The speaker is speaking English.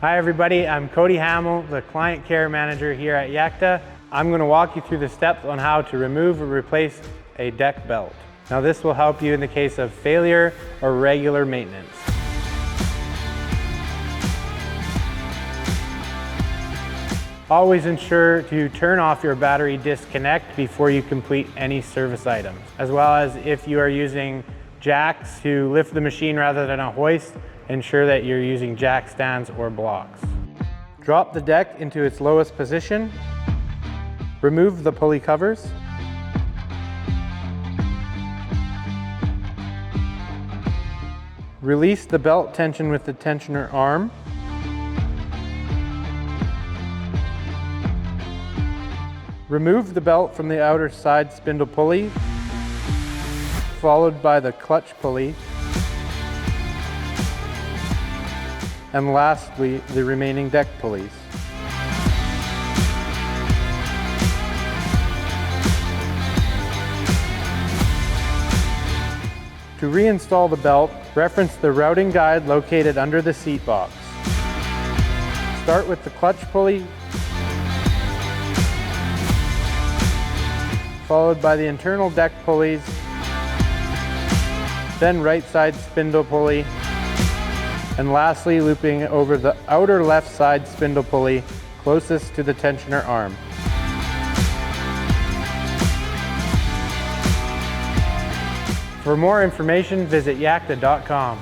Hi everybody, I'm Cody Hamill, the Client Care Manager here at Yakta. I'm going to walk you through the steps on how to remove or replace a deck belt. Now this will help you in the case of failure or regular maintenance. Always ensure to turn off your battery disconnect before you complete any service items, as well as if you are using jacks to lift the machine rather than a hoist, ensure that you're using jack stands or blocks. Drop the deck into its lowest position. Remove the pulley covers. Release the belt tension with the tensioner arm. Remove the belt from the outer side spindle pulley, followed by the clutch pulley, and lastly, the remaining deck pulleys. To reinstall the belt, reference the routing guide located under the seat box. Start with the clutch pulley, followed by the internal deck pulleys, then right side spindle pulley, and lastly looping over the outer left side spindle pulley closest to the tensioner arm. For more information, visit yakta.com.